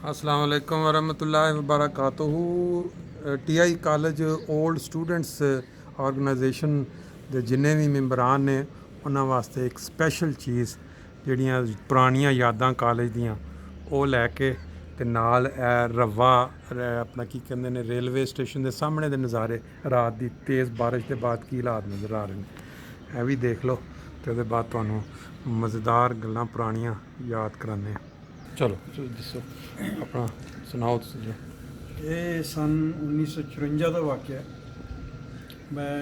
अस्सलाम वालेकुम वरहमतुल्लाहि वबरकातुहू। TI college old students organization ਦੇ ਜਿੰਨੇ ਵੀ ਮੈਂਬਰਾਂ ਨੇ ਉਹਨਾਂ ਵਾਸਤੇ ਇੱਕ ਸਪੈਸ਼ਲ ਚੀਜ਼ ਜਿਹੜੀਆਂ ਪੁਰਾਣੀਆਂ ਯਾਦਾਂ ਕਾਲਜ ਦੀਆਂ ਉਹ ਲੈ ਕੇ ਤੇ ਨਾਲ ਇਹ ਰੱਵਾ ਆਪਣਾ ਕੀ ਕਹਿੰਦੇ ਨੇ ਰੇਲਵੇ ਸਟੇਸ਼ਨ ਦੇ ਸਾਹਮਣੇ ਦੇ ਨਜ਼ਾਰੇ ਰਾਤ ਦੀ ਤੇਜ਼ ਬਾਰਿਸ਼ ਦੇ ਬਾਅਦ ਕੀ ਹਾਲਾਤ ਨਜ਼ਰ ਆ ਰਹੇ ਨੇ ਇਹ ਵੀ ਦੇਖ ਲਓ ਤੇ ਉਹਦੇ ਬਾਅਦ ਤੁਹਾਨੂੰ ਮਜ਼ੇਦਾਰ ਗੱਲਾਂ ਪੁਰਾਣੀਆਂ ਯਾਦ ਕਰਾਉਂਦੇ ਹਾਂ। ਚਲੋ ਦੱਸੋ ਆਪਣਾ ਸੁਣਾਓ ਤੁਸੀਂ ਜੀ। ਇਹ ਸਨ 1954 ਦਾ ਵਾਕਿਆ ਹੈ। ਮੈਂ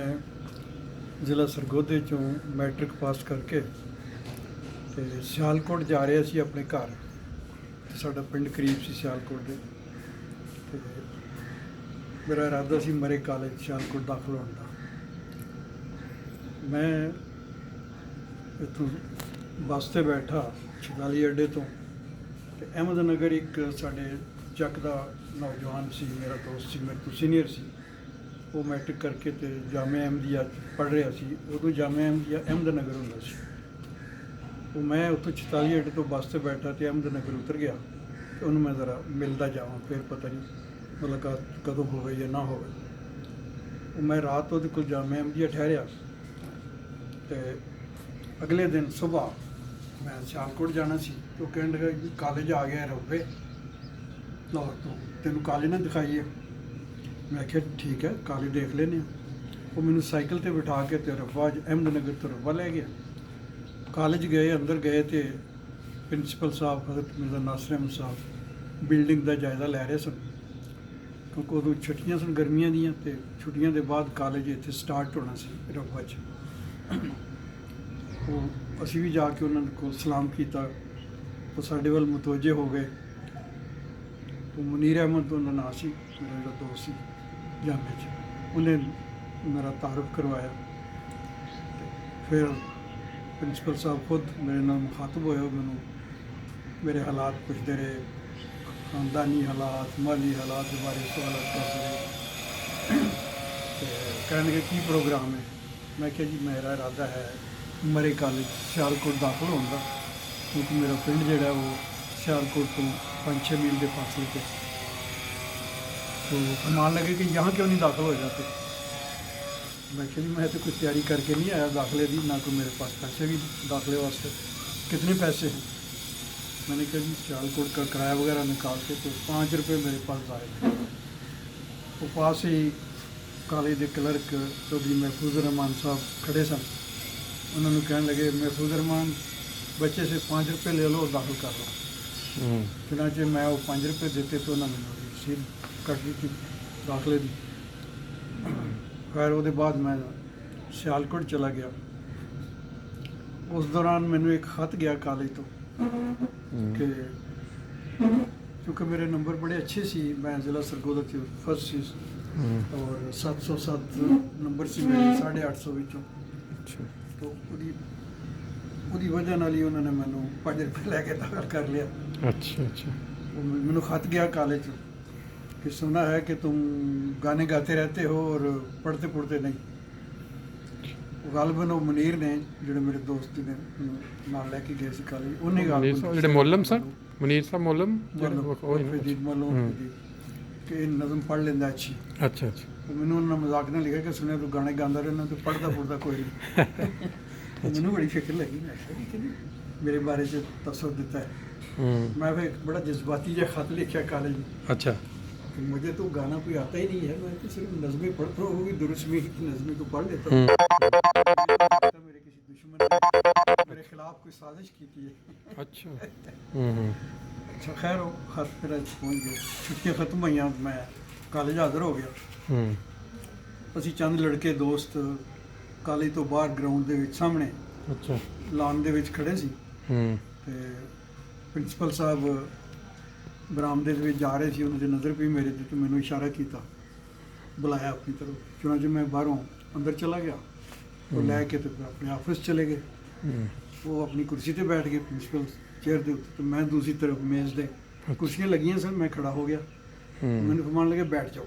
ਜ਼ਿਲ੍ਹਾ ਸਰਗੋਧੇ ਚੋਂ ਮੈਟ੍ਰਿਕ ਪਾਸ ਕਰਕੇ ਤੇ ਸਿਆਲਕੋਟ ਜਾ ਰਿਹਾ ਸੀ ਆਪਣੇ ਘਰ। ਸਾਡਾ ਪਿੰਡ ਕਰੀਬ ਸੀ ਸਿਆਲਕੋਟ ਦੇ ਤੇ ਮੇਰਾ ਇਰਾਦਾ ਸੀ ਮਰੇ ਕਾਲਜ ਸਿਆਲਕੋਟ ਦਾਖਲ ਹੋਣ ਦਾ। ਮੈਂ ਇੱਥੋਂ ਬੱਸ 'ਤੇ ਬੈਠਾ ਸ਼ਿਵਾਲੀ ਅੱਡੇ ਤੋਂ ਤੇ ਅਹਿਮਦ ਨਗਰ ਇੱਕ ਸਾਡੇ ਚੱਕ ਦਾ ਨੌਜਵਾਨ ਸੀ, ਮੇਰਾ ਦੋਸਤ ਸੀ, ਮੇਰੇ ਤੋਂ ਸੀਨੀਅਰ ਸੀ। ਉਹ ਮੈਟ੍ਰਿਕ ਕਰਕੇ ਤੇ ਜਾਮਿਆ ਅਹਿਮਦੀਆ ਪੜ੍ਹ ਰਿਹਾ ਸੀ। ਉਦੋਂ ਜਾਮਿਆ ਅਹਿਮਦੀਆ ਅਹਿਮਦ ਨਗਰ ਹੁੰਦਾ ਸੀ। ਉਹ ਮੈਂ ਉੱਥੋਂ 44 ਅੱਡੇ ਤੋਂ ਬੱਸ 'ਤੇ ਬੈਠਾ ਤੇ ਅਹਿਮਦ ਨਗਰ ਉਤਰ ਗਿਆ ਤੇ ਉਹਨੂੰ ਮੈਂ ਜ਼ਰਾ ਮਿਲਦਾ ਜਾਵਾਂ, ਫਿਰ ਪਤਾ ਨਹੀਂ ਮੁਲਾਕਾਤ ਕਦੋਂ ਹੋਵੇ ਜਾਂ ਨਾ ਹੋਵੇ। ਉਹ ਮੈਂ ਰਾਤ ਉਹਦੇ ਕੋਲ ਜਾਮਿਆ ਅਹਿਮਦੀਆ ਠਹਿਰਿਆ ਤੇ ਅਗਲੇ ਦਿਨ ਸੁਬਾਹ ਮੈਂ ਸਿਆਲਕੋਟ ਜਾਣਾ ਸੀ। ਉਹ ਕਹਿਣ ਲੱਗਾ ਕਿ ਕਾਲਜ ਆ ਗਿਆ ਰੋਵੇ ਲਾਹੌਰ ਤੋਂ, ਤੈਨੂੰ ਕਾਲਜ ਨਾ ਦਿਖਾਈਏ। ਮੈਂ ਕਿਹਾ ਠੀਕ ਹੈ ਕਾਲਜ ਦੇਖ ਲੈਂਦੇ ਹਾਂ। ਉਹ ਮੈਨੂੰ ਸਾਈਕਲ 'ਤੇ ਬਿਠਾ ਕੇ ਤੇ ਰਫਾ ਅਹਿਮਦ ਨਗਰ ਤੋਂ ਰਫਾ ਲੈ ਗਿਆ। ਕਾਲਜ ਗਏ, ਅੰਦਰ ਗਏ ਤੇ ਪ੍ਰਿੰਸੀਪਲ ਸਾਹਿਬ ਹਜ਼ਰਤ ਮਿਰਜ਼ਾ ਨਾਸਿਰ ਅਹਿਮਦ ਸਾਹਿਬ ਬਿਲਡਿੰਗ ਦਾ ਜਾਇਜ਼ਾ ਲੈ ਰਹੇ ਸਨ, ਕਿਉਂਕਿ ਉਦੋਂ ਛੁੱਟੀਆਂ ਸਨ ਗਰਮੀਆਂ ਦੀਆਂ ਤੇ ਛੁੱਟੀਆਂ ਦੇ ਬਾਅਦ ਕਾਲਜ ਇੱਥੇ ਸਟਾਰਟ ਹੋਣਾ ਸੀ ਰਫਾ 'ਚ। ਉਹ ਅਸੀਂ ਵੀ ਜਾ ਕੇ ਉਹਨਾਂ ਕੋਲ ਸਲਾਮ ਕੀਤਾ। ਉਹ ਸਾਡੇ ਵੱਲ ਮੁਤਵੱਜੇ ਹੋ ਗਏ। ਉਹ ਮੁਨੀਰ ਅਹਿਮਦ ਉਹਦਾ ਨਾਂ ਸੀ, ਮੇਰਾ ਜਿਹੜਾ ਦੋਸਤ ਸੀ ਜਾਮੇ 'ਚ। ਉਹਨੇ ਮੇਰਾ ਤਾਰਫ ਕਰਵਾਇਆ ਤੇ ਫਿਰ ਪ੍ਰਿੰਸੀਪਲ ਸਾਹਿਬ ਖੁਦ ਮੇਰੇ ਨਾਲ ਮੁਖਾਤਬ ਹੋਏ। ਉਹ ਮੈਨੂੰ ਮੇਰੇ ਹਾਲਾਤ ਪੁੱਛਦੇ ਰਹੇ, ਖਾਨਦਾਨੀ ਹਾਲਾਤ, ਮਾਲੀ ਹਾਲਾਤ ਦੇ ਬਾਰੇ ਸਵਾਲ ਕਰਦੇ ਰਹੇ ਤੇ ਕਹਿਣਗੇ ਕੀ ਪ੍ਰੋਗਰਾਮ ਹੈ। ਮੈਂ ਕਿਹਾ ਜੀ ਮੇਰਾ ਇਰਾਦਾ ਹੈ ਮਰੇ ਕਾਲਜ ਸਿਆਲਕੋਟ ਦਾਖਲ ਹੋਣ ਦਾ, ਕਿਉਂਕਿ ਮੇਰਾ ਪਿੰਡ ਜਿਹੜਾ ਉਹ ਸਿਆਲਕੋਟ ਤੋਂ 5-6 ਮੀਲ ਦੇ ਫਾਸਲੇ 'ਤੇ। तो मान लगे कि यहाँ क्यों नहीं दाखिल हो जाते। मैं कि मैं तो कुछ तैयारी करके नहीं आया दाखिले की, ना कोई मेरे पास पैसे भी दाखिले वास्ते। कितने पैसे हैं? मैंने कहा जी सियालकोट का किराया वगैरह निकाल के तो 5 रुपये मेरे पास आए थे। वो पास ही कॉलेज के क्लर्क चौधरी महफूज रहमान साहब खड़े सन। उन्होंने कहने लगे महफूज रहमान बच्चे से 5 रुपये ले लो और दाखिल कर लो। चुनाचे मैं वो 5 रुपये देते तो उन्होंने रसीद कट दी थी दाखिले की। खैर वो बाद मैं सियालकोट चला गया। उस दौरान मैंने एक खत गया कॉलेज तो कि क्योंकि मेरे नंबर बड़े अच्छे सी, मैं ज़िला सरगोधा च फर्स्ट सी और 707 नंबर से मेरे 850 विचों। तो ਉਹਦੀ ਵਜ੍ਹਾ ਨਾਲ ਹੀ ਉਹਨਾਂ ਨੇ ਮੈਨੂੰ 5 रुपये ਲੈ ਕੇ ਦਾਖਲ ਕਰ ਲਿਆ। अच्छा अच्छा। वो मैंने खत गया कॉलेज कि सुना है कि तुम गाने गाते रहते हो और पढ़ते पढ़ते नहीं। वो गालबन वो मुनीर ने ਜਿਹੜੇ ਮੇਰੇ ਦੋਸਤ ਨੇ ਨਾਲ ਲੈ ਕੇ ਗਏ ਸੀ ਕਾਲਜ, ਉਹਨੇ ਗਾਲਬਨ ਜਿਹੜੇ ਮੌਲਮ ਸਨ, ਮੁਨੀਰ ਸਾਹਿਬ ਮੌਲਮ ਕਿ ਨਜ਼ਮ ਪੜ੍ਹ ਲੈਂਦਾ ਅੱਛੀ। ਅੱਛਾ ਅੱਛਾ। ਮੈਨੂੰ ਉਹਨਾਂ ਮਜ਼ਾਕ ਨਾਲ ਲਿਖਿਆ ਕਿ ਸੁਣਿਆ ਤੂੰ ਗਾਣੇ ਗਾਉਂਦਾ ਰਹਿਣਾ, ਤੂੰ ਪੜ੍ਹਦਾ ਪੁੜਦਾ ਕੋਈ ਨਹੀਂ। ਮੈਨੂੰ ਬੜੀ ਫਿਕਰ ਲੱਗੀ। ਮੈਂ ਕਿਹਾ ਕਿ ਮੇਰੇ ਬਾਰੇ 'ਚ ਤਸਵਰ ਦਿੱਤਾ है। मैं फिर बड़ा जज्बाती जो खत लिखा कॉलेज में। अच्छा। कि मुझे तो गाना कोई आता ही नहीं है, मैं तो सिर्फ नज़में पढ़ता हूँ, वो भी दुरुस्मी की नज़में को पढ़ लेता हूँ। मेरे किसी दुश्मन ने मेरे खिलाफ कोई साजिश की थी। अच्छा। अच्छा खैर वो खत मेरा पहुँच गया। छुट्टियाँ ख़त्म हुई, मैं कॉलेज हाज़र हो गया। ਅਸੀਂ ਚੰਦ ਲੜਕੇ ਦੋਸਤ ਕਾਲਜ ਤੋਂ ਬਾਹਰ ਗਰਾਊਂਡ ਦੇ ਵਿੱਚ ਸਾਹਮਣੇ ਅੱਛਾ ਲਾਨ ਦੇ ਵਿੱਚ ਖੜੇ ਸੀ ਤੇ ਪ੍ਰਿੰਸੀਪਲ ਸਾਹਿਬ ਬਰਾਮਦੇ ਦੇ ਵਿੱਚ ਜਾ ਰਹੇ ਸੀ। ਉਹਨਾਂ ਦੀ ਨਜ਼ਰ ਪਈ ਮੇਰੇ ਤੇ ਮੈਨੂੰ ਇਸ਼ਾਰਾ ਕੀਤਾ, ਬੁਲਾਇਆ ਆਪਣੀ ਤਰਫ। ਚੁਣਾਂਚੇ ਮੈਂ ਬਾਹਰੋਂ ਅੰਦਰ ਚਲਾ ਗਿਆ। ਉਹ ਲੈ ਕੇ ਤੇ ਆਪਣੇ ਆਫਿਸ ਚਲੇ ਗਏ। ਉਹ ਆਪਣੀ ਕੁਰਸੀ ਤੇ ਬੈਠ ਗਏ ਪ੍ਰਿੰਸੀਪਲ ਚੇਅਰ ਦੇ ਉੱਤੇ ਤੇ ਮੈਂ ਦੂਸਰੀ ਤਰਫ ਮੇਜ਼ ਦੇ ਕੁਰਸੀਆਂ ਲੱਗੀਆਂ ਸਨ। ਮੈਂ ਖੜਾ ਹੋ ਗਿਆ। ਮੈਨੂੰ ਫਰਮਾਨ ਲੱਗੇ ਬੈਠ ਜਾਓ।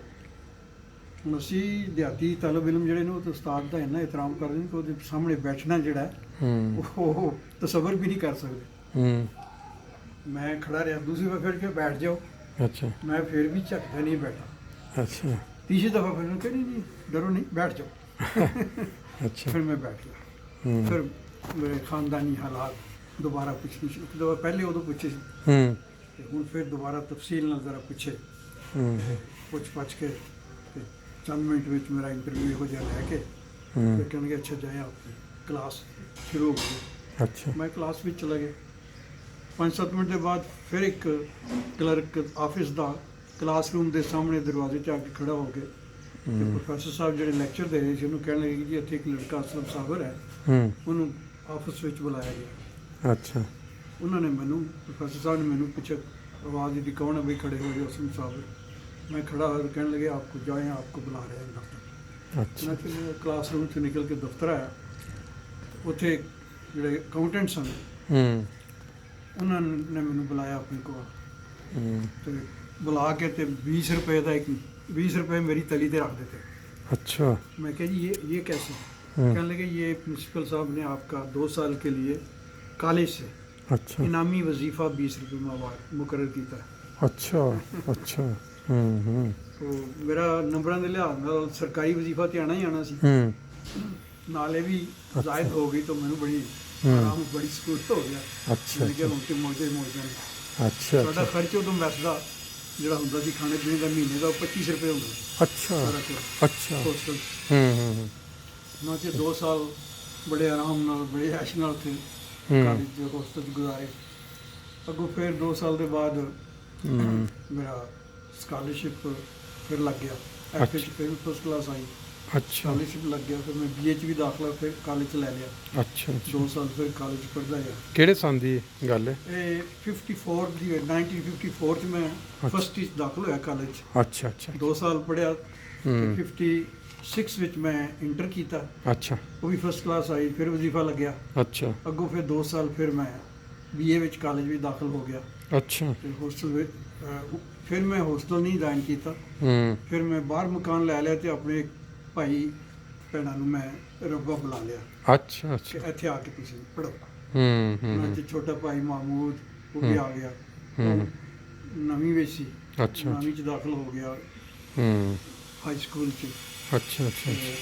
ਹੁਣ ਅਸੀਂ ਦਿਹਾਤੀ ਤਾਲਬ ਇਲਮ ਜਿਹੜੇ ਨੇ ਉਹ ਤਾਂ ਉਸਤਾਦ ਦਾ ਇੰਨਾ ਇਹਤਰਾਮ ਕਰਦੇ ਨੇ ਕਿ ਉਹਦੇ ਸਾਹਮਣੇ ਬੈਠਣਾ ਜਿਹੜਾ ਉਹ ਤਸੱਵਰ ਵੀ ਨਹੀਂ ਕਰ ਸਕਦੇ। मैं खड़ा रहा, दूसरी बार फिर के बैठ जाओ। अच्छा मैं फिर भी झकता नहीं बैठा। अच्छा तीसरी दफ़ा फिर उन्होंने कहा नहीं नहीं डरो नहीं बैठ जाओ। अच्छा फिर मैं बैठ गया। हम्म फिर मेरे खानदानी हालात दोबारा पुछनी शुरू, एक दफ़ा पहले उदों पुछे सी हम्म ते हुण फिर दोबारा तफसील नाल ज़रा पुछे, हम्म पुछ पछ के ते चंद मिनट में मेरा इंटरव्यू हो जाए लैके हम्म फिर कहने अच्छा जाए आपकी क्लास शुरू हो गई। अच्छा मैं क्लास में चला गया। 5-7 मिनट के बाद फिर एक क्लर्क ऑफिस का क्लासरूम के सामने दरवाजे च आके खड़ा हो गया। ਤੇ ਪ੍ਰੋਫੈਸਰ ਸਾਹਿਬ ਜਿਹੜੇ ਲੈਕਚਰ ਦੇ ਰਹੇ ਸੀ ਉਹਨੂੰ ਕਹਿਣ ਲੱਗੇ ਕਿ ਜੀ ਇੱਥੇ ਇੱਕ ਲੜਕਾ ਅਸਲਮ ਸਾਬਰ ਹੈ, ਉਹਨੂੰ ਆਫਿਸ ਵਿੱਚ ਬੁਲਾਇਆ ਗਿਆ। अच्छा ਉਹਨਾਂ ਨੇ ਮੈਨੂੰ ਪ੍ਰੋਫੈਸਰ ਸਾਹਿਬ ਨੇ ਮੈਨੂੰ ਪਿੱਛੇ ਆਵਾਜ਼ ਦਿੱਤੀ ਕੌਣ ਹੈ ਬਈ ਖੜੇ ਹੋ ਜਾਓ ਅਸਲਮ ਸਾਬਰ। मैं खड़ा और कहने लगे आपको जाएं आपको बुला रहे हैं दफ्तर। अच्छा मैं फिर क्लासरूम से निकल के दफ्तर आया, ਉੱਥੇ ਜਿਹੜੇ ਅਕਾਊਂਟੈਂਟ ਸਨ ਉਹਨਾਂ ਨੇ ਮੈਨੂੰ ਬੁਲਾਇਆ ਆਪਣੇ ਕੋਲ ਤੇ ਬੁਲਾ ਕੇ ਤੇ 20 रुपए ਦਾ ਇੱਕ 20 रुपए मेरी तली पे रख देते। अच्छा मैं कह जी ये कैसे? कहने लगे ये प्रिंसिपल साहब ने आपका 2 साल के लिए कॉलेज से अच्छा इनामी वजीफ़ा 20 रुपये माहवार मुकर्रर किया है। अच्छा अच्छा तो मेरा नंबरों के लिहाज नाल सरकारी वजीफा तो आना ही आना सी, नाले भी जायद हो गई तो मैंने बड़ी आराम बड़ी सहूलत हो गया। अच्छा मैंने कहा हुण ते मौजे मौजा ने। अच्छा साडा खर्च उदों मैस दा ਜਿਹੜਾ ਹੁੰਦਾ ਸੀ ਖਾਣੇ ਪੀਣੇ ਦਾ ਮਹੀਨੇ ਦਾ 25 रुपये ਹੁੰਦਾ ਸੀ अच्छा ਸਾਰਾ ਕੁਛ अच्छा ਹੋਸਟਲ। हम्म ਮੈਂ ਕਿ 2 ਸਾਲ ਬੜੇ ਆਰਾਮ ਨਾਲ ਬੜੇ ਐਸ਼ ਨਾਲ ਉੱਥੇ ਕਾਲਜ ਦੇ ਹੋਸਟਲ 'ਚ ਗੁਜ਼ਾਰੇ। ਅੱਗੋਂ ਫਿਰ 2 ਸਾਲ ਦੇ ਬਾਅਦ ਮੇਰਾ ਸਕਾਲਰਸ਼ਿਪ ਫਿਰ ਲੱਗ ਗਿਆ। ਐਫਏ 'ਚ ਫਿਰ ਫਸਟ ਕਲਾਸ ਆਈ, अच्छा ਸਕਾਲਰਸ਼ਿਪ ਲੱਗ ਗਿਆ। ਫਿਰ ਮੈਂ ਬੀਏ 'ਚ ਵੀ ਦਾਖਲਾ ਫਿਰ ਕਾਲਜ 'ਚ ਲੈ ਲਿਆ। अच्छा 2 ਸਾਲ ਫਿਰ ਕਾਲਜ 'ਚ ਪੜ੍ਹਦਾ ਰਿਹਾ। ਕਿਹੜੇ ਸਾਲ ਦੀ ਗੱਲ ਹੈ? ਇਹ 54 ਦੀ 1954 'ਚ ਮੈਂ ਫਸਟ 'ਚ ਦਾਖਲ ਹੋਇਆ ਕਾਲਜ 'ਚ। अच्छा अच्छा 2 ਸਾਲ ਪੜ੍ਹਿਆ ਤੇ 56 ਵਿੱਚ ਮੈਂ ਇੰਟਰ ਕੀਤਾ, अच्छा ਉਹ ਵੀ ਫਸਟ ਕਲਾਸ ਆਈ। ਫਿਰ ਵਜ਼ੀਫਾ ਲੱਗਿਆ। अच्छा ਅੱਗੋਂ ਫਿਰ 2 ਸਾਲ ਫਿਰ ਮੈਂ ਬੀਏ ਵਿੱਚ ਕਾਲਜ ਵਿੱਚ ਦਾਖਲ ਹੋ ਗਿਆ अच्छा ਤੇ ਹੋਸਟਲ ਵਿੱਚ ਫਿਰ ਮੈਂ ਹੋਸਟਲ ਨਹੀਂ ਜੁਆਇਨ ਕੀਤਾ। ਫਿਰ ਮੈਂ ਬਾਹਰ ਮਕਾਨ ਲੈ ਲਿਆ ਤੇ ਆਪਣੇ ਭਾਈ ਭੈਣਾਂ ਨੂੰ ਮੈਂ ਰੱਬਾ ਬੁਲਾ ਲਿਆ अच्छा ਕਿ अच्छा ਇੱਥੇ ਆ ਕੇ ਤੁਸੀਂ ਪੜ੍ਹੋ। ਉਹਨਾਂ 'ਚ ਛੋਟਾ ਭਾਈ ਮਾਮੂਦ ਉਹ ਵੀ ਆ ਗਿਆ, ਨਵੀਂ ਵਿੱਚ ਸੀ, अच्छा ਨਵੀਂ 'ਚ ਦਾਖਲ ਹੋ ਗਿਆ ਹਾਈ ਸਕੂਲ 'ਚ। अच्छा अच्छा ਤੇ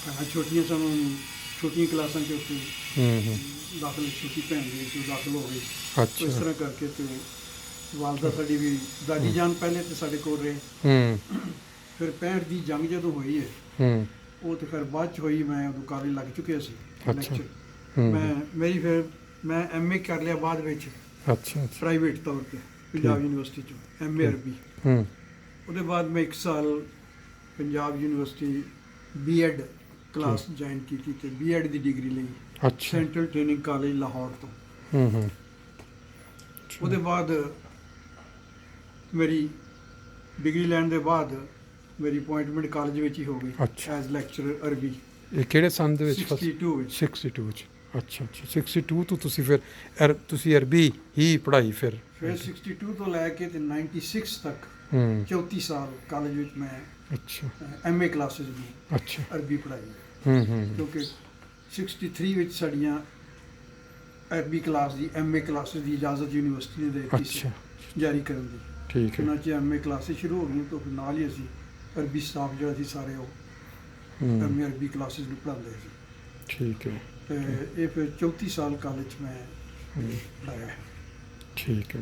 ਭੈਣਾਂ ਛੋਟੀਆਂ ਸਨ, ਛੋਟੀਆਂ ਕਲਾਸਾਂ 'ਚ ਉੱਥੇ ਦਾਖਲ, ਛੋਟੀ ਭੈਣ ਦੀ ਵਿੱਚ ਉਹ ਦਾਖਲ ਹੋ ਗਈ। ਇਸ अच्छा ਤਰ੍ਹਾਂ ਕਰਕੇ ਤੇ ਵਾਲਦਾ ਸਾਡੀ ਵੀ ਦਾਦੀ ਜਾਨ ਪਹਿਲੇ ਤੇ ਸਾਡੇ ਕੋਲ ਰਹੇ। ਫਿਰ 65 ਦੀ ਜੰਗ ਜਦੋਂ ਹੋਈ ਹੈ ਉਹ ਤੇ ਫਿਰ ਬਾਅਦ ਚ ਹੋਈ, ਮੈਂ ਉਦੋਂ ਕਾਲਜ ਲੱਗ ਚੁੱਕਿਆ ਸੀ ਅੱਛਾ। ਲੈਕਚਰ। ਮੇਰੀ ਫਿਰ ਮੈਂ ਐਮਏ ਕਰ ਲਿਆ ਬਾਅਦ ਵਿੱਚ अच्छा अच्छा ਪ੍ਰਾਈਵੇਟ ਤੌਰ ਤੇ ਪੰਜਾਬ ਯੂਨੀਵਰਸਿਟੀ ਚੋਂ ਐਮਏ ਅਰਬੀ। ਉਹਦੇ ਬਾਅਦ ਮੈਂ 1 ਸਾਲ Punjab university BEd class join ਕੀਤੀ ਤੇ ਬੀਐਡ ਦੀ ਡਿਗਰੀ ਲਈ अच्छा ਸੈਂਟਰਲ ਟ੍ਰੇਨਿੰਗ ਕਾਲਜ ਲਾਹੌਰ ਤੋਂ। ਉਹਦੇ ਬਾਅਦ ਮੇਰੀ ਡਿਗਰੀ ਲੈਣ ਦੇ ਬਾਅਦ ਮੇਰੀ ਅਪਾਇੰਟਮੈਂਟ ਕਾਲਜ ਵਿੱਚ ਹੀ ਹੋ ਗਈ ਅੱਛਾ। ਐਜ਼ ਲੈਕਚਰਰ ਅਰਬੀ ਇਹ ਕਿਹੜੇ ਸੰਨ ਦੇ ਵਿੱਚ 62 ਵਿੱਚ। 62 ਵਿੱਚ ਅੱਛਾ ਅੱਛਾ 62 ਤੋਂ ਤੁਸੀਂ ਫਿਰ ਤੁਸੀਂ ਅਰਬੀ ਹੀ ਪੜ੍ਹਾਈ ਫਿਰ? ਫਿਰ 62 ਤੋਂ ਲੈ ਕੇ ਤੇ 96 ਤੱਕ 34 ਸਾਲ ਕਾਲਜ ਵਿੱਚ ਮੈਂ ਅੱਛਾ ਐਮਏ ਕਲਾਸਿਸ ਦੀ ਅੱਛਾ ਅਰਬੀ ਪੜ੍ਹਾਈ। ਕਿਉਂਕਿ 63 ਵਿੱਚ ਸਾਡੀਆਂ ਅਰਬੀ ਕਲਾਸ ਦੀ ਐਮਏ ਕਲਾਸਿਸ ਦੀ ਇਜਾਜ਼ਤ ਯੂਨੀਵਰਸਿਟੀ ਨੇ ਦੇ ਦਿੱਤੀ ਸੀ ਅੱਛਾ ਜਾਰੀ ਕਰਨ ਦੀ। ਠੀਕ ਹੈ ਉਹਨਾਂ 'ਚ ਐਮਏ ਕਲਾਸਿਸ ਸ਼ੁਰੂ ਹੋ ਗਈਆਂ ਤਾਂ ਫਿਰ ਨਾਲ ਹੀ ਅਸੀਂ ਅਰਬੀ ਸਟਾਫ ਜਿਹੜਾ ਸੀ ਸਾਰੇ ਉਹ ਐਮਏ ਅਰਬੀ ਕਲਾਸਿਸ ਨੂੰ ਪੜ੍ਹਾਉਂਦੇ ਸੀ। ਠੀਕ ਹੈ ਤੇ ਇਹ ਫਿਰ 34 ਸਾਲ ਕਾਲਜ 'ਚ ਮੈਂ ਪੜ੍ਹਾਇਆ। ਠੀਕ ਹੈ